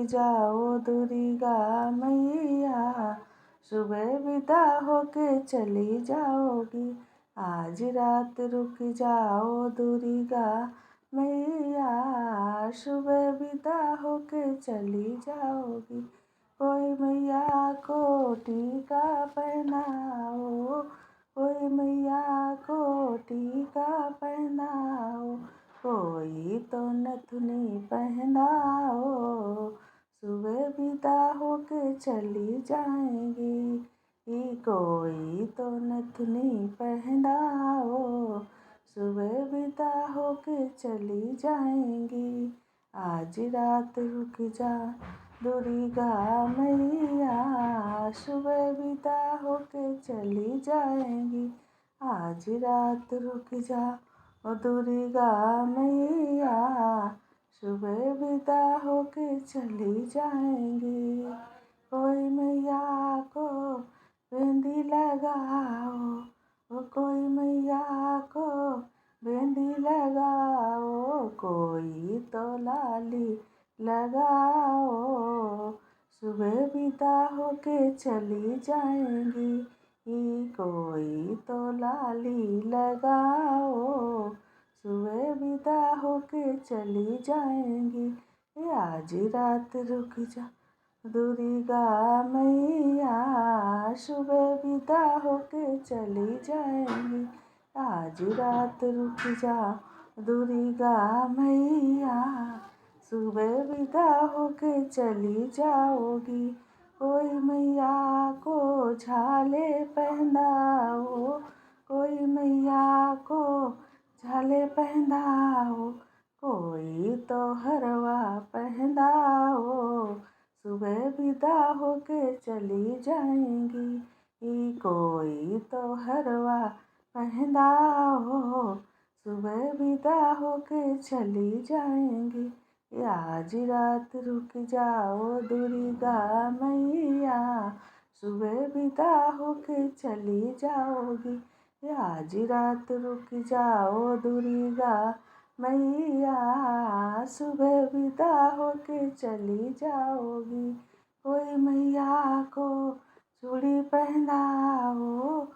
जाओ दुर्गा मैया, सुबह विदा होके चली जाओगी। आज रात रुक जाओ दुर्गा मैया, सुबह विदा होके चली जाओगी। कोई मैया को टीका पहनाओ, कोई मैया को टीका पहनाओ, कोई तो नथुनी पहनाओ, सुबह विदा होके चली जाएंगी। कोई तो नथुनी पहनाओ, सुबह विदा होके चली जाएंगी। आज रात रुक जा दुर्गा मैया, सुबह विदा होके चली जाएंगी। आज रात रुक जा दुर्गा मैया, सुबह विदा होके चली जाएंगी। कोई मैया को मेहंदी लगाओ, कोई मैया को मेहंदी लगाओ, कोई तो लाली लगाओ, सुबह विदा होके चली जाएंगी। कोई तो लाली लगाओ, सुबह विदा होके चली जाएंगी। आज रात रुक जा दुर्गा मैया, सुबह विदा होके चली जाएंगी। आज रात रुक जा दुर्गा मैया, सुबह विदा होके चली जाओगी। कोई मैया को झाले पहनाओ, कोई मैया को झाले पहनाओ, कोई तो हरवा पहनाओ, सुबह विदा होके चली जाएंगी। कोई तो हरवा पहनाओ, सुबह विदा होके चली जाएंगी। आज रात रुक जाओ दुर्गा मैया, सुबह विदा होके चली जाओगी। आज रात रुक जाओ दुर्गा मैया, सुबह विदा होके चली जाओगी। कोई मैया को चूड़ी पहनाओ,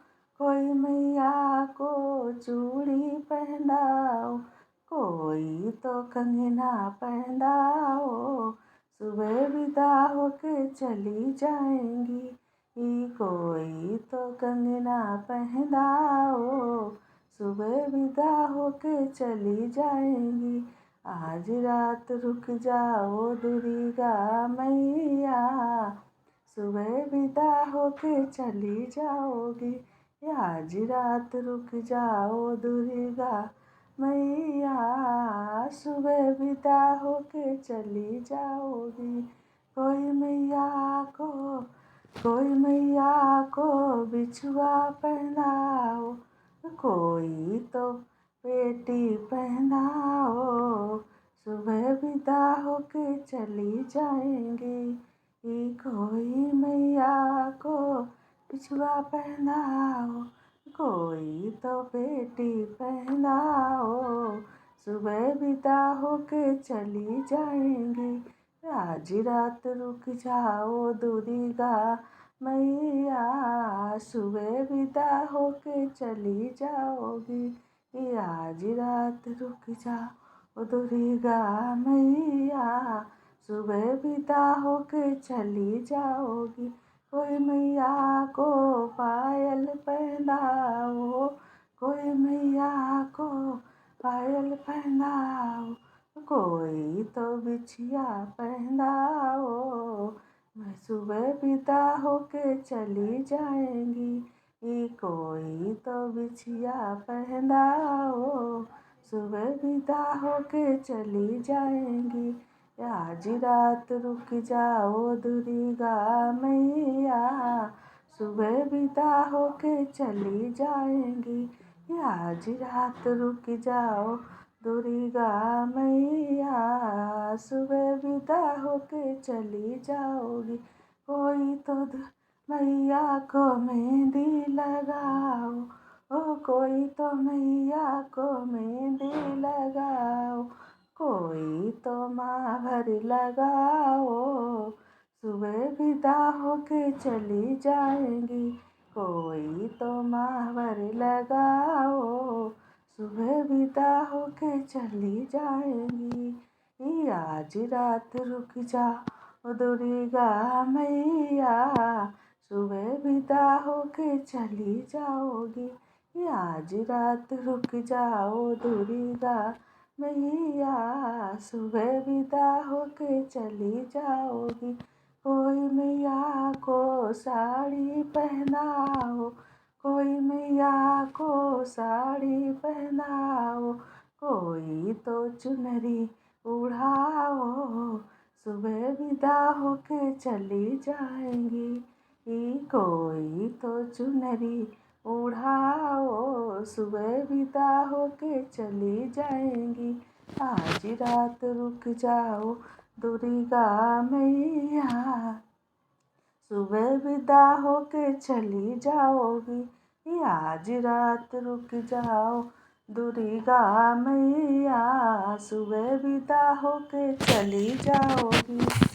कोई मैया को चूड़ी पहनाओ, कोई तो कंगना पहनाओ, सुबह विदा होके चली जाएंगी। कोई तो कंगना पहनाओ, सुबह विदा होके चली जाएंगी। आज रात रुक जाओ दुर्गा मैया, सुबह विदा होके चली जाओगी। आज रात रुक जाओ दुर्गा मैया, सुबह विदा होके चली जाओगी। कोई मैया को बिछुआ पहनाओ, कोई तो पेटी पहनाओ, सुबह विदा होके चली जाएंगी। कोई मैया को बिछुआ पहनाओ, कोई तो पेटी पहनाओ, सुबह विदा होके चली जाएंगी। आज रात रुक जाओ दुर्गा मैया, सुबह विदा होके चली जाओगी। आज रात रुक जाओ दुर्गा मैया, सुबह विदा होके चली जाओगी। कोई मैया को पायल पहनाओ, कोई मैया को पायल पहनाओ, कोई तो बिछिया पहनाओ, मैं सुबह विदा होके चली जाएंगी। कोई तो बिछिया पहनाओ, सुबह विदा होके चली जाएंगी। आज रात रुक जाओ दुर्गा मैया, सुबह विदा होके चली जाएंगी। आज रात रुक जाओ दुर्गा मैया, सुबह विदा होके चली जाओगी। कोई तो मैया को मेहंदी लगाओ, कोई तो मैया को मेहंदी लगाओ, कोई तो माँ भर लगाओ, सुबह विदा होके चली जाएंगी। कोई तो माँ भर लगाओ, सुबह विदा होके चली जाएंगी। आज रात रुक जाओ दुर्गा मैया, सुबह विदा होके चली जाओगी। आज रात रुक जाओ दुर्गा मैया, सुबह विदा होके चली जाओगी। कोई मैया को साड़ी पहनाओ, कोई मैया को साड़ी पहनाओ, कोई तो चुनरी उड़ाओ, सुबह विदा होके चली जाएंगी। कोई तो चुनरी उड़ाओ, सुबह विदा होके चली जाएंगी। आज रात रुक जाओ दुर्गा मैया, सुबह विदा होके चली जाओगी। आज रात रुक जाओ दुर्गा मैया, सुबह विदा होके चली जाओगी।